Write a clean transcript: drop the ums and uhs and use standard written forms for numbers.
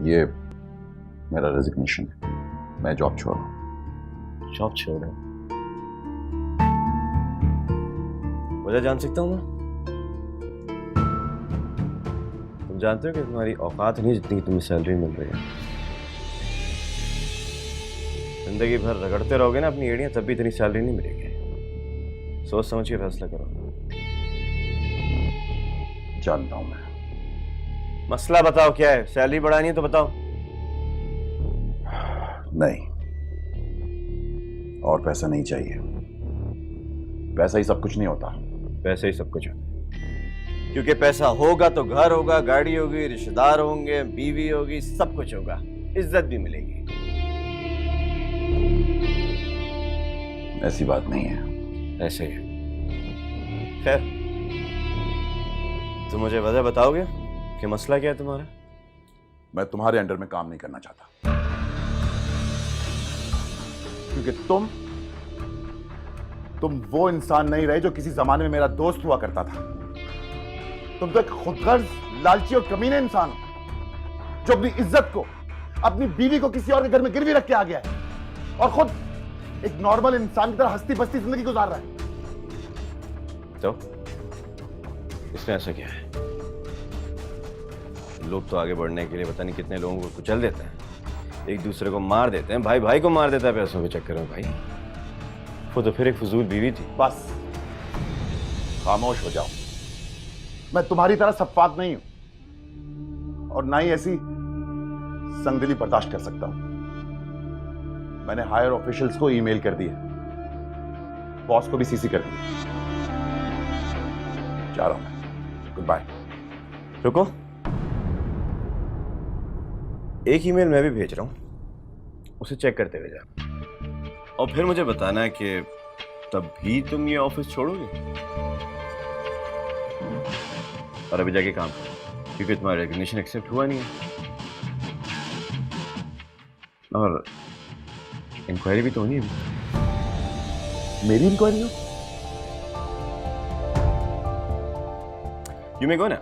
ये मेरा रेजिग्नेशन है, मैं जॉब छोड़ रहा हूँ। जॉब छोड़ रहे हो? वजह जान सकता हूँ मैं? तुम जानते हो कि तुम्हारी औकात नहीं जितनी तुम्हें सैलरी मिल रही है। जिंदगी भर रगड़ते रहोगे ना अपनी एड़ियां, तब भी इतनी सैलरी नहीं मिलेगी। सोच समझ के फैसला करो। जानता हूं मैं। मसला बताओ क्या है? सैलरी बढ़ानी है तो बताओ। नहीं, और पैसा नहीं चाहिए। पैसा ही सब कुछ नहीं होता। पैसे ही सब कुछ है, क्योंकि पैसा होगा तो घर होगा, गाड़ी होगी, रिश्तेदार होंगे, बीवी होगी, सब कुछ होगा, इज्जत भी मिलेगी। ऐसी बात नहीं है। ऐसे ही। खैर, तुम मुझे वजह बताओगे कि मसला क्या है तुम्हारा? मैं तुम्हारे अंडर में काम नहीं करना चाहता, क्योंकि तुम वो इंसान नहीं रहे जो किसी जमाने में मेरा दोस्त हुआ करता था। तुम तो एक खुदगर्ज, लालची और कमीने इंसान हो, जो अपनी इज्जत को, अपनी बीवी को किसी और के घर में गिरवी रख के आ गया है और खुद एक नॉर्मल इंसान की तरह हंसती बसती जिंदगी गुजार रहा है। तो इसमें ऐसा क्या है? लोग तो आगे बढ़ने के लिए पता नहीं कितने लोगों को कुचल देते हैं, एक दूसरे को मार देते हैं, भाई भाई को मार देता है पैसों के चक्कर में। भाई वो तो फिर एक फजूल बीवी थी। बस खामोश हो जाओ। मैं तुम्हारी तरह सफाक नहीं हूं और ना ही ऐसी संगदिली बर्दाश्त कर सकता हूं। मैंने हायर ऑफिशियल्स को ईमेल कर दिया, बॉस को भी सीसी कर दिया। जा रहा हूं मैं। Good bye. रुको, एक ईमेल मैं भी भेज रहा हूं, उसे चेक करते हुए जाना और फिर मुझे बताना है कि तब भी तुम ये ऑफिस छोड़ोगे और अभी जाके काम करो, क्योंकि तुम्हारा रेजिग्नेशन एक्सेप्ट हुआ नहीं है और इंक्वायरी भी तो होनी है। मेरी इंक्वायरी हो? यू मे गो ना।